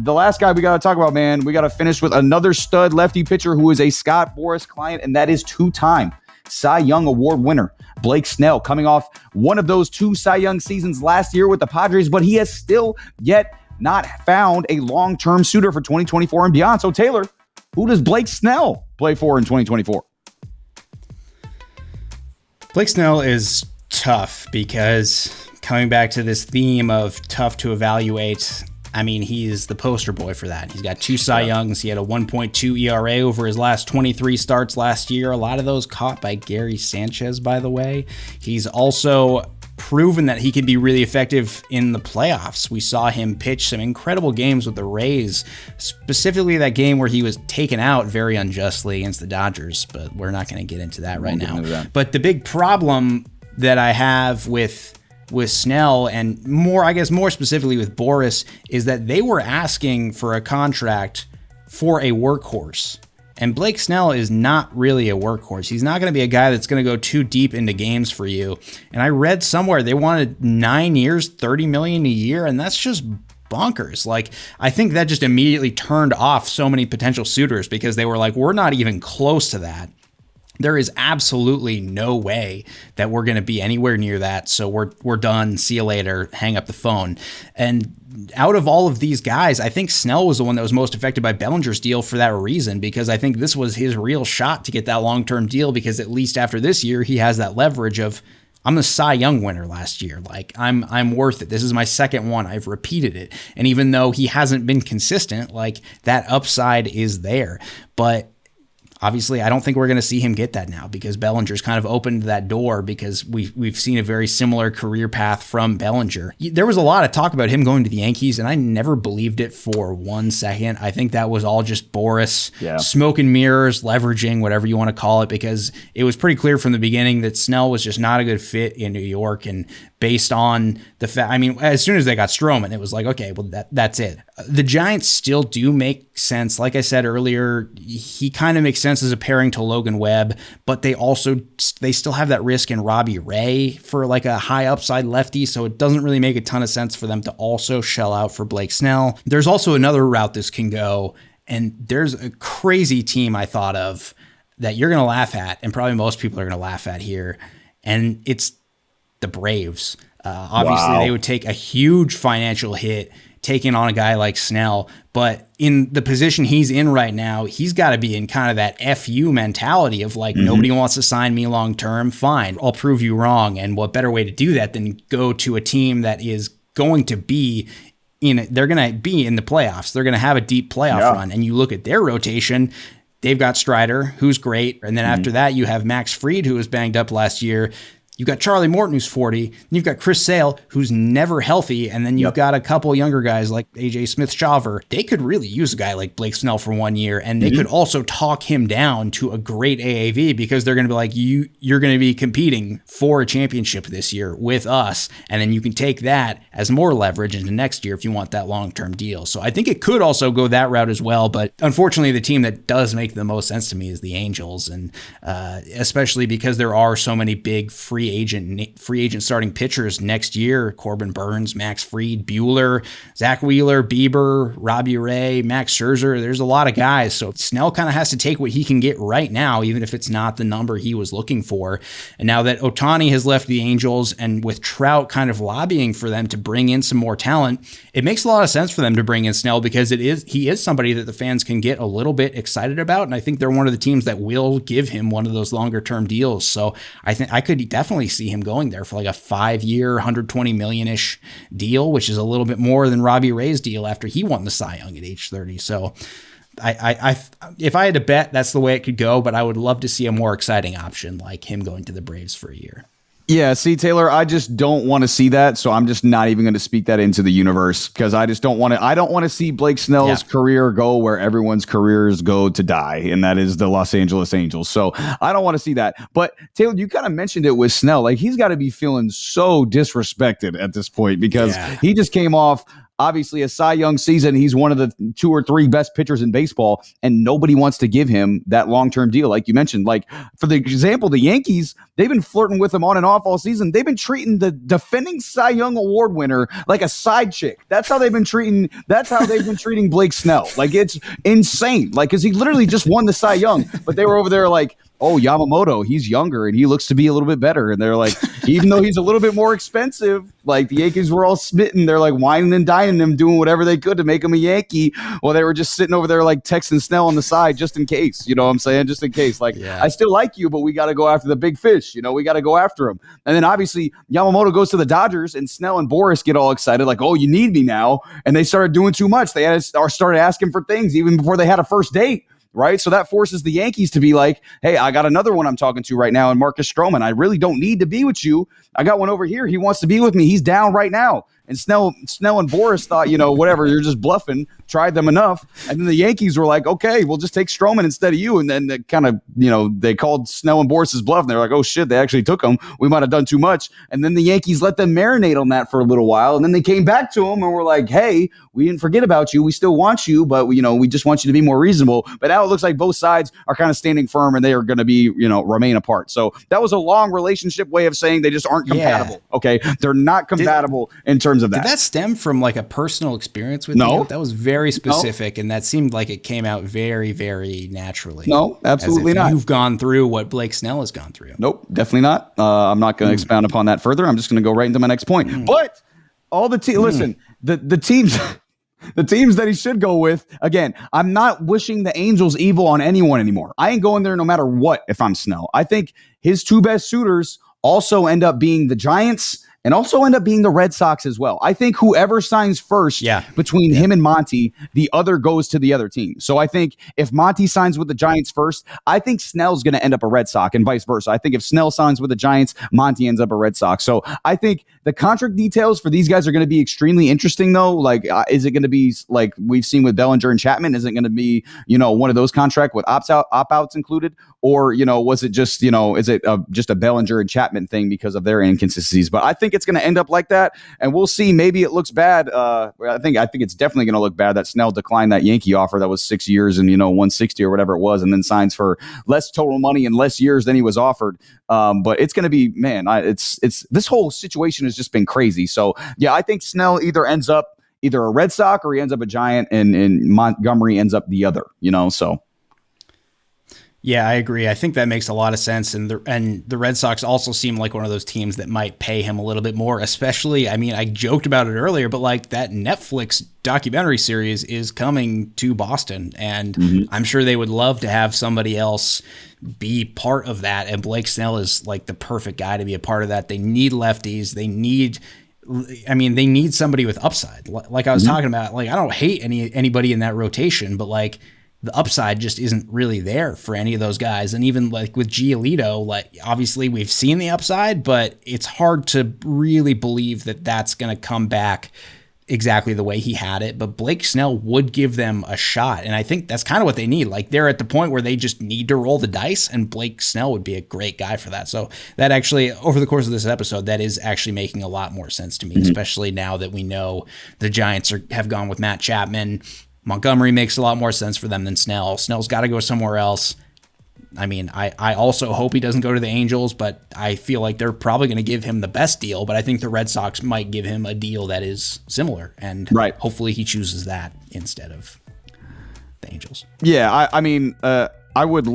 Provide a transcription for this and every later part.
the last guy we got to talk about, man, we got to finish with another stud lefty pitcher who is a Scott Boras client, and that is two-time Cy Young Award winner Blake Snell, coming off one of those 2 Cy Young seasons last year with the Padres, but he has still yet not found a long-term suitor for 2024 and beyond. So, Taylor, who does Blake Snell play for in 2024? Blake Snell is tough because coming back to this theme of tough to evaluate, I mean, he's the poster boy for that. He's got 2 Cy Youngs. He had a 1.2 ERA over his last 23 starts last year. A lot of those caught by Gary Sanchez, by the way. He's also proven that he can be really effective in the playoffs. We saw him pitch some incredible games with the Rays, specifically that game where he was taken out very unjustly against the Dodgers, but we're not going to get into that right now. But the big problem that I have with Snell and more specifically with Boras is that they were asking for a contract for a workhorse. And Blake Snell is not really a workhorse. He's not going to be a guy that's going to go too deep into games for you. And I read somewhere they wanted 9 years, $30 million a year, and that's just bonkers. Like, I think that just immediately turned off so many potential suitors because they were like, we're not even close to that. There is absolutely no way that we're going to be anywhere near that. So we're done. See you later. Hang up the phone. And out of all of these guys, I think Snell was the one that was most affected by Bellinger's deal for that reason, because I think this was his real shot to get that long-term deal, because at least after this year, he has that leverage of, I'm the Cy Young winner last year. Like, I'm worth it. This is my second one. I've repeated it. And even though he hasn't been consistent, like, that upside is there. But obviously, I don't think we're going to see him get that now because Bellinger's kind of opened that door, because we've seen a very similar career path from Bellinger. There was a lot of talk about him going to the Yankees, and I never believed it for 1 second. I think that was all just Boras, smoke and mirrors, leveraging, whatever you want to call it, because it was pretty clear from the beginning that Snell was just not a good fit in New York. And based on the fact, I mean, as soon as they got Stroman, it was like, okay, well, that's it. The Giants still do make sense. Like I said earlier, he kind of makes sense as a pairing to Logan Webb, but they still have that risk in Robbie Ray for like a high upside lefty. So it doesn't really make a ton of sense for them to also shell out for Blake Snell. There's also another route this can go. And there's a crazy team I thought of that you're going to laugh at, and probably most people are going to laugh at here. And it's the Braves. Obviously, They would take a huge financial hit taking on a guy like Snell, but in the position he's in right now, he's got to be in kind of that FU mentality of like, nobody wants to sign me long term. Fine, I'll prove you wrong. And what better way to do that than go to a team that is going to be they're going to be in the playoffs. They're going to have a deep playoff run. And you look at their rotation, they've got Strider, who's great. And then after that, you have Max Fried, who was banged up last year. You've got Charlie Morton, who's 40. And you've got Chris Sale, who's never healthy. And then you've got a couple younger guys like AJ Smith-Shawver. They could really use a guy like Blake Snell for 1 year. And they could also talk him down to a great AAV, because they're going to be like, you're going to be competing for a championship this year with us. And then you can take that as more leverage into next year if you want that long-term deal. So I think it could also go that route as well. But unfortunately, the team that does make the most sense to me is the Angels. And especially because there are so many big free agent starting pitchers next year. Corbin Burns, Max Fried, Buehler, Zach Wheeler, Bieber, Robbie Ray, Max Scherzer. There's a lot of guys. So Snell kind of has to take what he can get right now, even if it's not the number he was looking for. And now that Ohtani has left the Angels, and with Trout kind of lobbying for them to bring in some more talent, it makes a lot of sense for them to bring in Snell, because he is somebody that the fans can get a little bit excited about. And I think they're one of the teams that will give him one of those longer term deals. So I think I could definitely see him going there for like a 5-year, $120 million-ish deal, which is a little bit more than Robbie Ray's deal after he won the Cy Young at age 30. So if I had to bet, that's the way it could go, but I would love to see a more exciting option like him going to the Braves for a year. Yeah, see, Taylor, I just don't want to see that, so I'm just not even going to speak that into the universe, because I just don't want to. I don't want to see Blake Snell's career go where everyone's careers go to die, and that is the Los Angeles Angels. So I don't want to see that. But Taylor, you kind of mentioned it with Snell. Like, he's got to be feeling so disrespected at this point, because he just came off obviously a Cy Young season. He's one of the 2 or 3 best pitchers in baseball, and nobody wants to give him that long-term deal. Like you mentioned, like for the example, the Yankees, they've been flirting with him on and off all season. They've been treating the defending Cy Young Award winner like a side chick. That's how they've been treating Blake Snell. Like, it's insane. Like, because he literally just won the Cy Young, but they were over there like, oh, Yamamoto, he's younger and he looks to be a little bit better. And they're like, even though he's a little bit more expensive, like the Yankees were all smitten. They're like whining and dining him, doing whatever they could to make him a Yankee. While they were just sitting over there like texting Snell on the side just in case. You know what I'm saying? Just in case. Like, I still like you, but we got to go after the big fish. You know, we got to go after him. And then obviously Yamamoto goes to the Dodgers and Snell and Boris get all excited. Like, oh, you need me now. And they started doing too much. They started asking for things even before they had a first date. Right. So that forces the Yankees to be like, hey, I got another one I'm talking to right now. And Marcus Stroman, I really don't need to be with you. I got one over here. He wants to be with me. He's down right now. And Snell and Boris thought, whatever, you're just bluffing, tried them enough. And then the Yankees were like, okay, we'll just take Stroman instead of you. And then they kind of, they called Snell and Boris's bluff. And they're like, oh, shit, they actually took him. We might have done too much. And then the Yankees let them marinate on that for a little while. And then they came back to him and were like, hey, we didn't forget about you. We still want you, but, we just want you to be more reasonable. But now it looks like both sides are kind of standing firm and they are going to be, remain apart. So that was a long relationship way of saying they just aren't compatible. Yeah. Okay. They're not compatible in terms of that. Did that stem from like a personal experience with you? That was very specific, and that seemed like it came out very, very naturally. No, absolutely not. You've gone through what Blake Snell has gone through. Nope, definitely not. I'm not going to expound upon that further. I'm just going to go right into my next point. But all the teams, listen, the teams. The teams that he should go with, again, I'm not wishing the Angels evil on anyone anymore. I ain't going there no matter what if I'm Snell. I think his 2 best suitors also end up being the Giants and also end up being the Red Sox as well. I think whoever signs first between him and Monty, the other goes to the other team. So I think if Monty signs with the Giants first, I think Snell's going to end up a Red Sox and vice versa. I think if Snell signs with the Giants, Monty ends up a Red Sox. So I think the contract details for these guys are going to be extremely interesting, though. Like, is it going to be like we've seen with Bellinger and Chapman? Is it going to be, one of those contracts with opt-outs included? Or, was it just, is it just a Bellinger and Chapman thing because of their inconsistencies? But I think it's going to end up like that. And we'll see. Maybe it looks bad. I think it's definitely going to look bad that Snell declined that Yankee offer that was 6 years and, 160 or whatever it was, and then signs for less total money and less years than he was offered. But it's going to be, man, it's this whole situation has just been crazy. So, yeah, I think Snell either ends up either a Red Sox or he ends up a Giant and Montgomery ends up the other, so. Yeah, I agree. I think that makes a lot of sense. And the Red Sox also seem like one of those teams that might pay him a little bit more, especially, I joked about it earlier, but like that Netflix documentary series is coming to Boston. And I'm sure they would love to have somebody else be part of that. And Blake Snell is like the perfect guy to be a part of that. They need lefties. They need somebody with upside. Like I was talking about, like, I don't hate anybody in that rotation, but like, the upside just isn't really there for any of those guys. And even like with Giolito, like obviously we've seen the upside, but it's hard to really believe that that's going to come back exactly the way he had it. But Blake Snell would give them a shot. And I think that's kind of what they need. Like they're at the point where they just need to roll the dice, and Blake Snell would be a great guy for that. So that actually, over the course of this episode, that is actually making a lot more sense to me, especially now that we know the Giants have gone with Matt Chapman. Montgomery makes a lot more sense for them than Snell. Snell's got to go somewhere else. I also hope he doesn't go to the Angels, but I feel like they're probably going to give him the best deal, but I think the Red Sox might give him a deal that is similar, and hopefully he chooses that instead of the Angels. Yeah, I would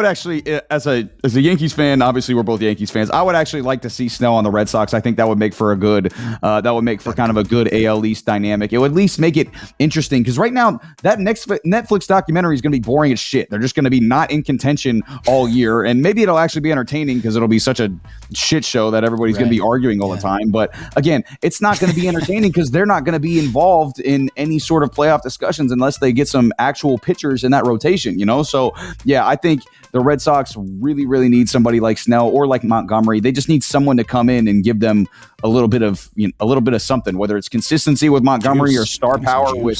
actually, as a Yankees fan, obviously we're both Yankees fans, I would actually like to see Snell on the Red Sox. I think that would make for kind of a good AL East dynamic. It would at least make it interesting, because right now that next Netflix documentary is going to be boring as shit. They're just going to be not in contention all year, and maybe it'll actually be entertaining because it'll be such a shit show that everybody's going to be arguing all the time. But again, it's not going to be entertaining because they're not going to be involved in any sort of playoff discussions unless they get some actual pitchers in that rotation, So yeah, I think the Red Sox really, really need somebody like Snell or like Montgomery. They just need someone to come in and give them a little bit of something, whether it's consistency with Montgomery or star power with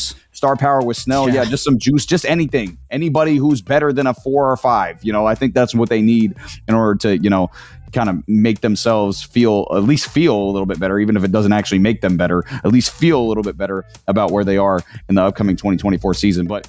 Snell. Yeah, just some juice, just anything. Anybody who's better than a 4 or 5. I think that's what they need in order to, kind of make themselves at least feel a little bit better, even if it doesn't actually make them better, at least feel a little bit better about where they are in the upcoming 2024 season. But